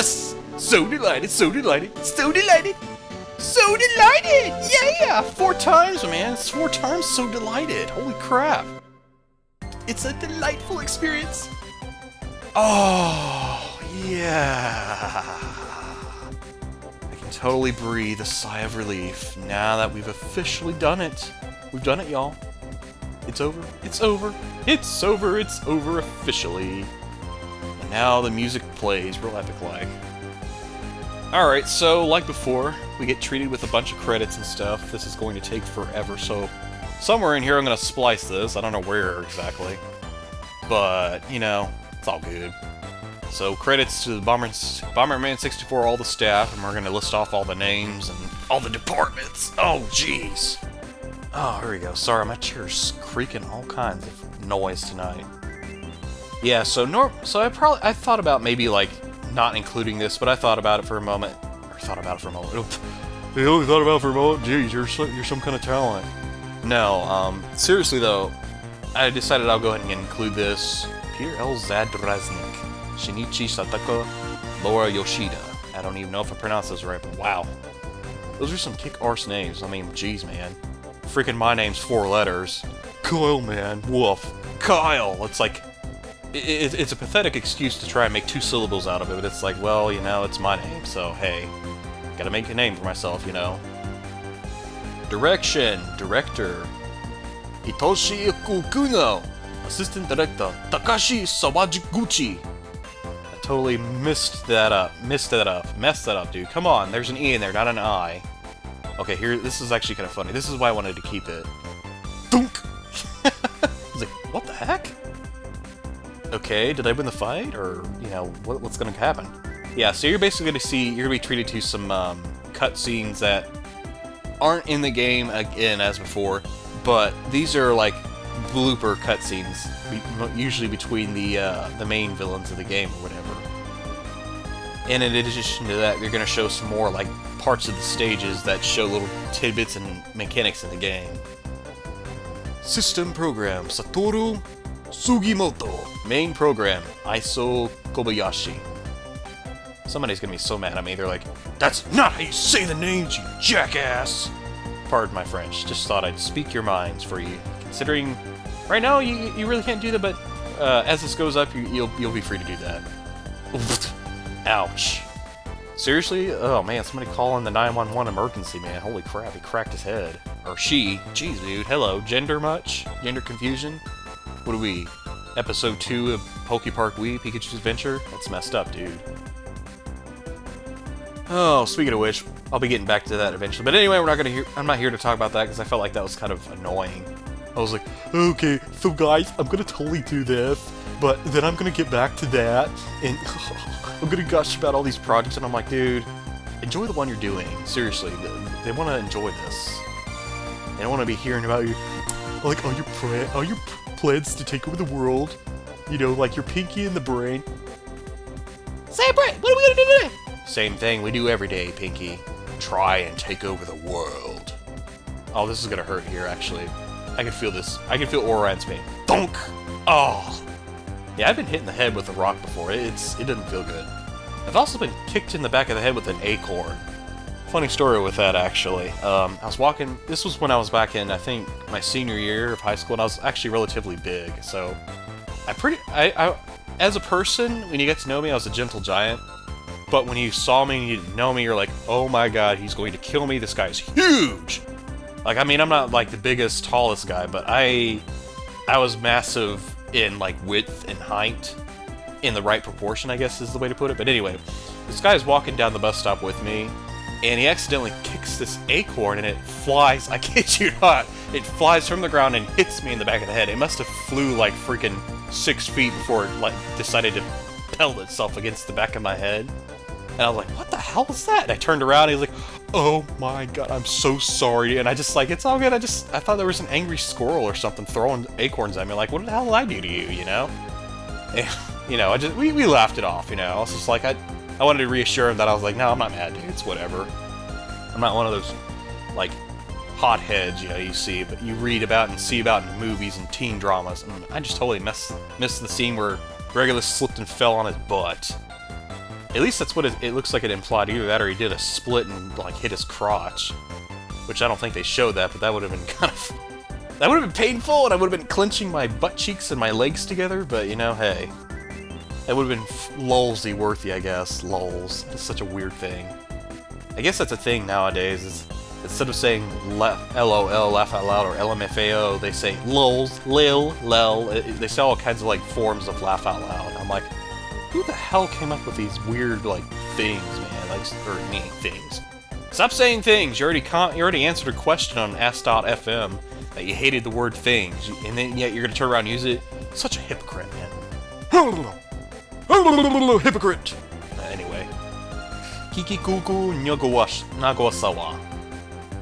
Yes! So delighted, so delighted, so delighted, so delighted! Yeah! 4 times, man. It's 4 times so delighted. Holy crap. It's a delightful experience. Oh, yeah. I can totally breathe a sigh of relief now that we've officially done it. We've done it, y'all. It's over. It's over. It's over. It's over officially. And now the music plays real epic-like. Alright, so like before, we get treated with a bunch of credits and stuff. This is going to take forever, so somewhere in here I'm going to splice this. I don't know where exactly. But, you know, it's all good. So credits to the Bomberman 64, all the staff, and we're going to list off all the names and all the departments. Oh, jeez. Oh, here we go. Sorry, my chair's creaking all kinds of noise tonight. Yeah, so I thought about maybe like not including this, but I thought about it for a moment. I only thought about it for a moment. Jeez, you're some kind of talent. No, seriously though, I decided I'll go ahead and include this. Peter L. Zadraznik, Shinichi Sataka, Laura Yoshida. I don't even know if I pronounced those right, but wow. Those are some kick-arse names. I mean, jeez, man. Freaking my name's 4 letters. Kyle, man. Woof. Kyle! It's like... It's a pathetic excuse to try and make 2 syllables out of it, but it's like, well, you know, it's my name, so hey. Gotta make a name for myself, you know. Direction. Director. Hitoshi Okuno. Assistant Director. Takashi Sawajiguchi. I totally messed that up, dude. Come on, there's an E in there, not an I. Okay, here, this is actually kind of funny. This is why I wanted to keep it. Thunk! I was like, what the heck? Okay, did I win the fight? Or, you know, what's gonna happen? Yeah, so you're basically gonna see, you're gonna be treated to some cutscenes that aren't in the game again as before, but these are like blooper cutscenes, usually between the main villains of the game or whatever. And in addition to that, they're gonna show some more like parts of the stages that show little tidbits and mechanics in the game. System program, Satoru Sugimoto. Main program, Iso Kobayashi. Somebody's gonna be so mad at me, they're like, that's not how you say the names, you jackass! Pardon my French, just thought I'd speak your minds for you. Considering, right now, you really can't do that, but as this goes up, you'll be free to do that. Ouch. Seriously? Oh man, somebody call in the 911 emergency, man. Holy crap, he cracked his head. Or she. Jeez, dude. Hello. Gender much? Gender confusion? What are we? Episode 2 of Poke Park Wii, Pikachu's Adventure? That's messed up, dude. Oh, speaking of which, I'll be getting back to that eventually. But anyway, I'm not here to talk about that because I felt like that was kind of annoying. I was like, okay, so guys, I'm gonna totally do this, but then I'm gonna get back to that, and I'm gonna gush about all these projects, and I'm like, dude, enjoy the one you're doing. Seriously, they want to enjoy this. They don't want to be hearing about you, like all your plans to take over the world. You know, like your pinky in the brain. Say, Brett, what are we gonna do today? Same thing we do every day, Pinky. Try and take over the world. Oh, this is gonna hurt here, actually. I can feel this. I can feel Orions pain. Donk! Oh! Yeah, I've been hit in the head with a rock before. It doesn't feel good. I've also been kicked in the back of the head with an acorn. Funny story with that, actually. I was walking... This was when I was back in, I think, my senior year of high school, and I was actually relatively big, so... As a person, when you get to know me, I was a gentle giant. But when you saw me and you didn't know me, you're like, oh my god, he's going to kill me, this guy's huge! Like, I mean, I'm not, like, the biggest, tallest guy, but I was massive in, like, width and height. In the right proportion, I guess is the way to put it. But anyway, this guy's walking down the bus stop with me, and he accidentally kicks this acorn, and it flies, I kid you not, it flies from the ground and hits me in the back of the head. It must have flew, like, freaking 6 feet before it, like, decided to pelt itself against the back of my head. And I was like, what the hell is that? And I turned around, and he was like, oh my god, I'm so sorry. And I just, like, it's all good. I thought there was an angry squirrel or something throwing acorns at me. Like, what the hell did I do to you, you know? And, you know, we laughed it off, you know? I was just like, I wanted to reassure him that I was like, no, I'm not mad, dude. It's whatever. I'm not one of those, like, hotheads, you know, you see, but you read about and see about in movies and teen dramas. And I just totally missed the scene where Regulus slipped and fell on his butt. At least that's what it looks like it implied. Either that or he did a split and, like, hit his crotch. Which I don't think they showed that, but that would have been kind of... That would have been painful, and I would have been clenching my butt cheeks and my legs together, but, you know, hey. That would have been lolsy worthy, I guess. Lols. It's such a weird thing. I guess that's a thing nowadays, is instead of saying LOL, laugh out loud, or LMFAO, they say lols, lil, lel. They say all kinds of, like, forms of laugh out loud. I'm like, who the hell came up with these weird, like, things, man? Like, or things. Stop saying things! You already answered a question on Ask.fm that you hated the word things, and then yet you're gonna turn around and use it? Such a hypocrite, man. Hypocrite! Anyway. Kikikuku Nagawasawa.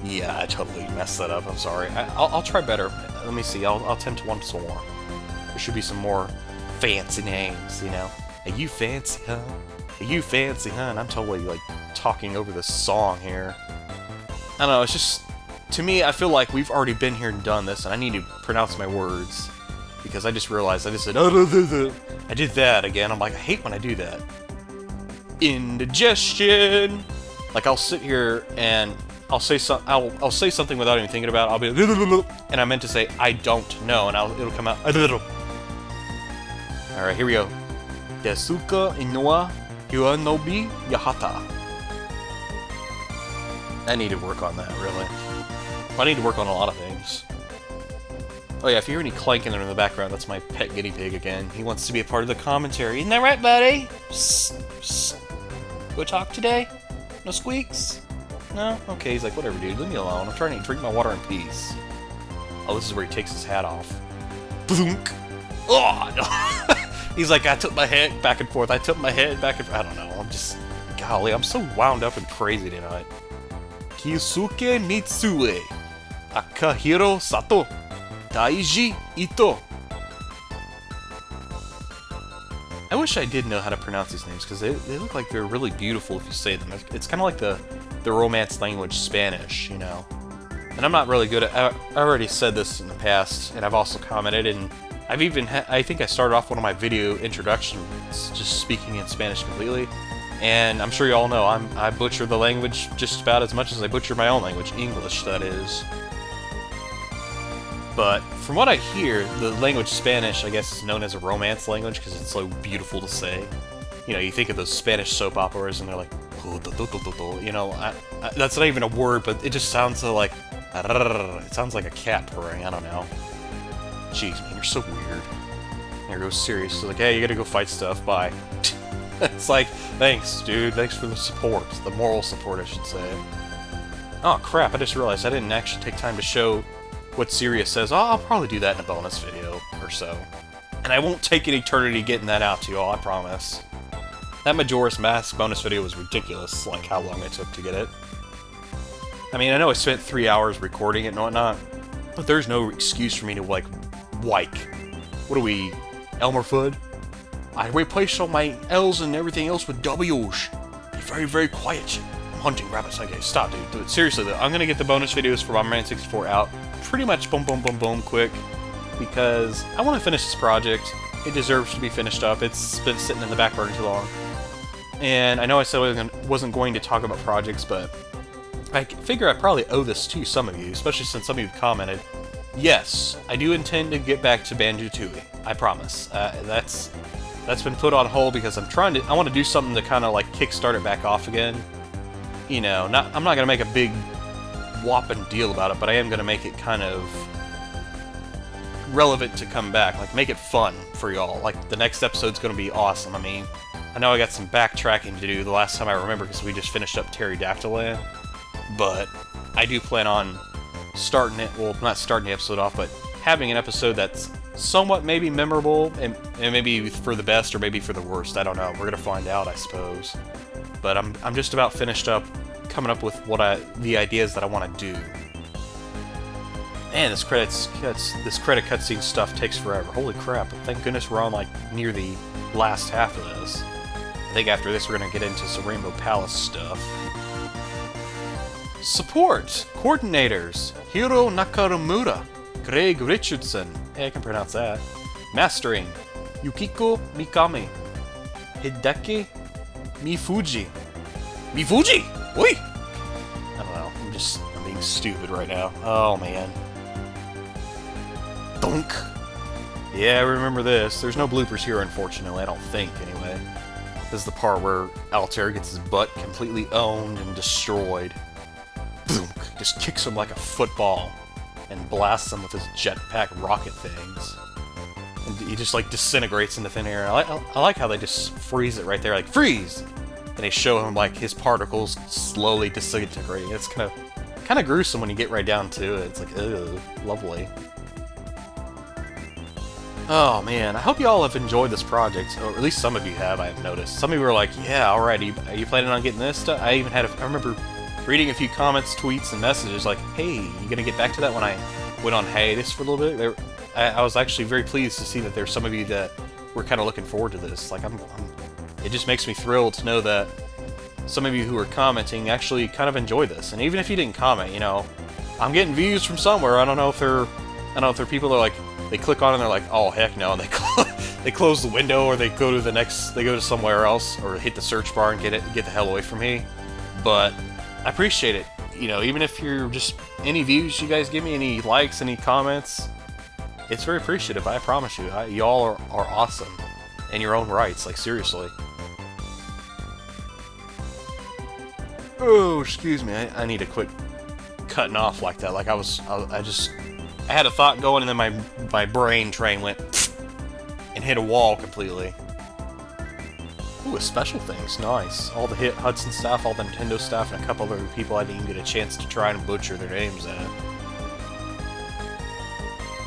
Yeah, I totally messed that up, I'm sorry. I'll try better. Let me see, I'll attempt once more. There should be some more fancy names, you know? Are you fancy, huh? Are you fancy, huh? And I'm totally, like, talking over this song here. I don't know, it's just... To me, I feel like we've already been here and done this, and I need to pronounce my words. Because I just realized I just said, I did that again. I'm like, I hate when I do that. Indigestion! Like, I'll sit here and I'll say I'll say something without even thinking about it. I'll be and I meant to say, I don't know, and it'll come out. Alright, here we go. Yasuka Inoa Yuanobi Yahata. I need to work on that, really. I need to work on a lot of things. Oh yeah, if you hear any clanking in the background, that's my pet guinea pig again. He wants to be a part of the commentary. Isn't that right, buddy? Psst, psst. Go talk today? No squeaks? No? Okay, he's like, whatever, dude. Leave me alone. I'm trying to drink my water in peace. Oh, this is where he takes his hat off. Boonk! Oh, no! He's like, I tilt my head back and forth. I tilt my head back and forth. I don't know. I'm just... Golly, I'm so wound up and crazy tonight. Kyosuke Mitsue. Akahiro Sato. Daiji Ito. I wish I did know how to pronounce these names, because they look like they're really beautiful if you say them. It's kind of like the Romance language Spanish, you know? And I'm not really good at... I already said this in the past, and I've also commented, and I've even... I think I started off one of my video introductions just speaking in Spanish completely. And I'm sure you all know, I butcher the language just about as much as I butcher my own language, English, that is. But from what I hear, the language Spanish, I guess, is known as a romance language because it's so beautiful to say. You know, you think of those Spanish soap operas and they're like, you know, that's not even a word, but it just sounds so like, it sounds like a cat purring, I don't know. Jeez, man, you're so weird. There goes Sirius, it's like, hey, you gotta go fight stuff, bye. It's like, thanks, dude, thanks for the support, the moral support, I should say. Oh crap, I just realized I didn't actually take time to show what Sirius says. Oh, I'll probably do that in a bonus video or so. And I won't take an eternity getting that out to you all, I promise. That Majora's Mask bonus video was ridiculous, like how long it took to get it. I mean, I know I spent 3 hours recording it and whatnot, but there's no excuse for me to, like, What are we, Elmer Fudd? I replaced all my L's and everything else with W's. Be very, very quiet. I'm hunting rabbits. Okay, stop, dude. Seriously, though, I'm gonna get the bonus videos for Bomberman 64 out pretty much boom, boom, boom, boom, quick, because I want to finish this project. It deserves to be finished up. It's been sitting in the back burner too long. And I know I said I wasn't going to talk about projects, but I figure I probably owe this to some of you, especially since some of you have commented. Yes, I do intend to get back to Banjo-Tooie. I promise. That's been put on hold because I want to do something to kind of like kickstart it back off again. You know, I'm not gonna make a big whopping deal about it, but I am gonna make it kind of relevant to come back. Like, make it fun for y'all. Like, the next episode's gonna be awesome. I mean, I know I got some backtracking to do the last time I remember because we just finished up Pterodactyl Land, but I do plan on starting it, well, not starting the episode off, but having an episode that's somewhat maybe memorable, and maybe for the best or maybe for the worst. I don't know. We're gonna find out, I suppose. But I'm just about finished up coming up with the ideas that I want to do. Man, this credit cutscene stuff takes forever. Holy crap! Thank goodness we're on like near the last half of this. I think after this we're gonna get into some Rainbow Palace stuff. Support coordinators: Hiro Nakamura, Greg Richardson. Hey, I can pronounce that. Mastering: Yukiko Mikami, Hideki Mi Fuji. Mi Fuji! Oi! I don't know. I'm being stupid right now. Oh, man. Dunk! Yeah, I remember this. There's no bloopers here, unfortunately. I don't think, anyway. This is the part where Altair gets his butt completely owned and destroyed. Boom! Just kicks him like a football and blasts him with his jetpack rocket things. And he just, like, disintegrates into thin air. I like how they just freeze it right there, like, freeze! And they show him, like, his particles slowly disintegrating. It's kind of gruesome when you get right down to it. It's like, ugh, lovely. Oh man, I hope you all have enjoyed this project, or at least some of you have, I have noticed. Some of you were like, yeah, alright, are you planning on getting this stuff? I remember reading a few comments, tweets, and messages like, hey, you gonna get back to that when I went on hiatus for a little bit? I was actually very pleased to see that there's some of you that were kind of looking forward to this. Like, it just makes me thrilled to know that some of you who are commenting actually kind of enjoy this. And even if you didn't comment, you know, I'm getting views from somewhere. I don't know if they're people that are like, they click on it and they're like, oh heck no, and they close the window, or they go to somewhere else, or hit the search bar and get the hell away from me. But I appreciate it. You know, even if you're just any views you guys give me, any likes, any comments, it's very appreciative. I promise you, y'all are awesome in your own rights. Like, seriously. Oh, excuse me. I need to quit cutting off like that. Like I had a thought going, and then my brain train went and hit a wall completely. Ooh, special things, nice. All the Hudson stuff, all the Nintendo stuff, and a couple other people I didn't even get a chance to try and butcher their names at.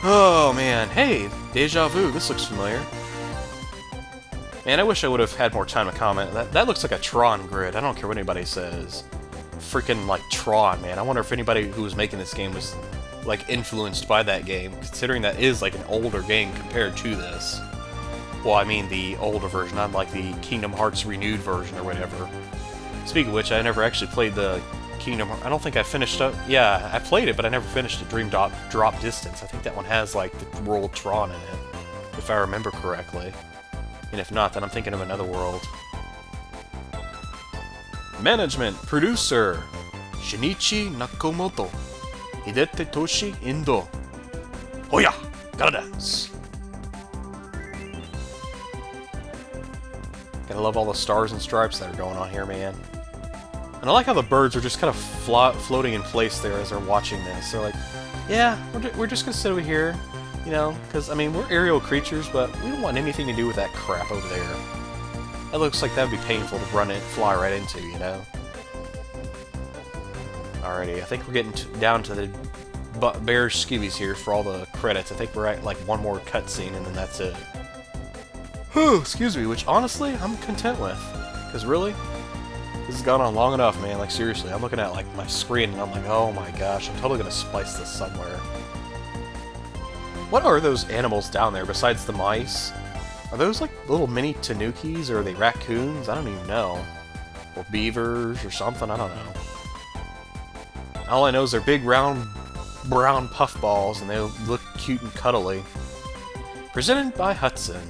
Oh man, hey, Deja Vu, this looks familiar. Man, I wish I would have had more time to comment. That looks like a Tron grid. I don't care what anybody says. Freaking like Tron, man. I wonder if anybody who was making this game was like influenced by that game, considering that is like an older game compared to this. Well, I mean the older version, not like the Kingdom Hearts Renewed version or whatever. Speaking of which, I never actually played the Kingdom Hearts. I don't think I finished up. Yeah, I played it, but I never finished it. Dream Drop Distance. I think that one has like the world Tron in it, if I remember correctly. And if not, then I'm thinking of another world. Management, producer, Shinichi Nakamoto. Hidetoshi Indo. Oh yeah, gotta dance. Gotta love all the stars and stripes that are going on here, man. And I like how the birds are just kind of floating in place there as they're watching this. They're like, yeah, we're just gonna sit over here, you know, because, I mean, we're aerial creatures, but we don't want anything to do with that crap over there. That looks like that would be painful to fly right into, you know? Alrighty, I think we're getting down to the bare skivvies here for all the credits. I think we're at like one more cutscene and then that's it. Whew, excuse me, which honestly, I'm content with. Because really, this has gone on long enough, man. Like, seriously, I'm looking at like my screen and I'm like, oh my gosh, I'm totally gonna splice this somewhere. What are those animals down there besides the mice? Are those like little mini tanukis, or are they raccoons? I don't even know. Or beavers or something, I don't know. All I know is they're big, round, brown puffballs, and they look cute and cuddly. Presented by Hudson.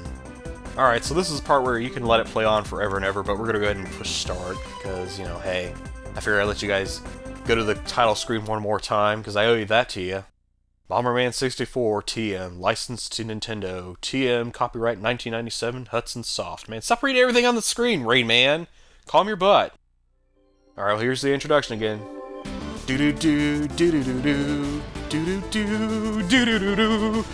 Alright, so this is the part where you can let it play on forever and ever, but we're going to go ahead and push start, because, you know, hey, I figure I'd let you guys go to the title screen one more time, because I owe you that to you. Bomberman 64, TM, licensed to Nintendo, TM, copyright 1997, Hudson Soft. Man, stop reading everything on the screen, Rain Man! Calm your butt. Alright, well, here's the introduction again. Do do do do do do do do do do do do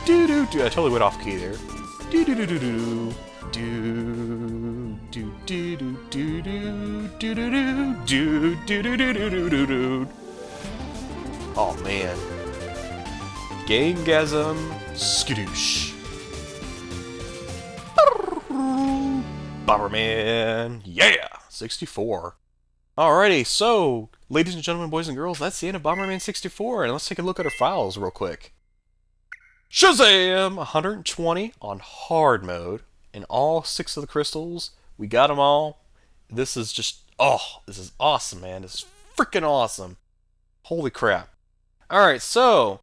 do do. I totally went off key there. Do do do do do do do do do do do do do do do do. Oh man. Gamegasm skadoosh. Bomberman, yeah! 64. Alrighty, so, ladies and gentlemen, boys and girls, that's the end of Bomberman 64, and let's take a look at our files real quick. Shazam! 120 on hard mode, and all 6 of the crystals. We got them all. This is just, oh, this is awesome, man. This is freaking awesome. Holy crap. Alright, so,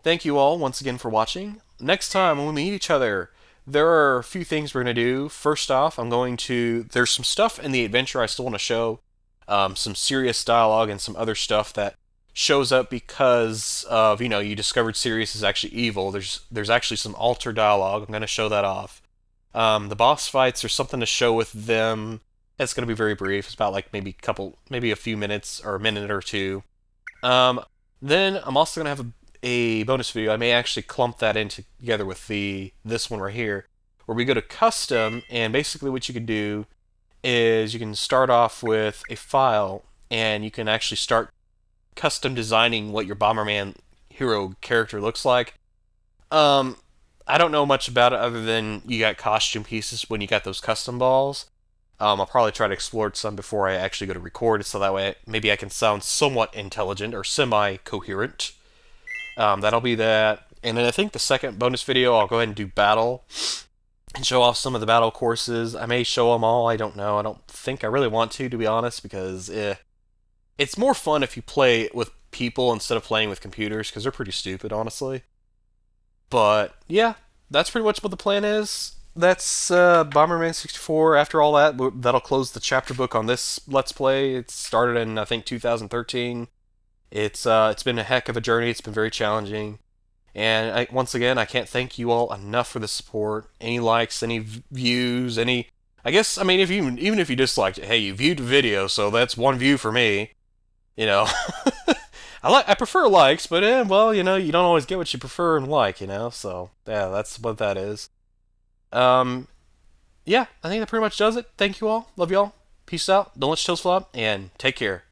thank you all once again for watching. Next time when we meet each other, there are a few things we're going to do. First off, there's some stuff in the adventure I still want to show. Some serious dialogue and some other stuff that shows up because of, you discovered Sirius is actually evil. There's actually some alter dialogue. I'm going to show that off. The boss fights, there's something to show with them. It's going to be very brief. It's about like maybe a few minutes or a minute or two. Then I'm also going to have a bonus video. I may actually clump that in together with this one right here, where we go to custom, and basically what you can do is you can start off with a file, and you can actually start custom designing what your Bomberman hero character looks like. I don't know much about it other than you got costume pieces when you got those custom balls. I'll probably try to explore some before I actually go to record, so that way maybe I can sound somewhat intelligent or semi-coherent. That'll be that. And then I think the second bonus video, I'll go ahead and do battle and show off some of the battle courses. I may show them all, I don't know. I don't think I really want to be honest, because it's more fun if you play with people instead of playing with computers, because they're pretty stupid, honestly. But, yeah, that's pretty much what the plan is. That's Bomberman 64. After all that, that'll close the chapter book on this Let's Play. It started in, I think, 2013. It's been a heck of a journey. It's been very challenging. And once again, I can't thank you all enough for the support. Any likes, any views, any... I guess, I mean, even if you disliked it, hey, you viewed the video, so that's one view for me. You know... I prefer likes, but well, you don't always get what you prefer and like, so yeah, that's what that is. Yeah, I think that pretty much does it. Thank you all. Love you all. Peace out. Don't let your toes flop, and take care.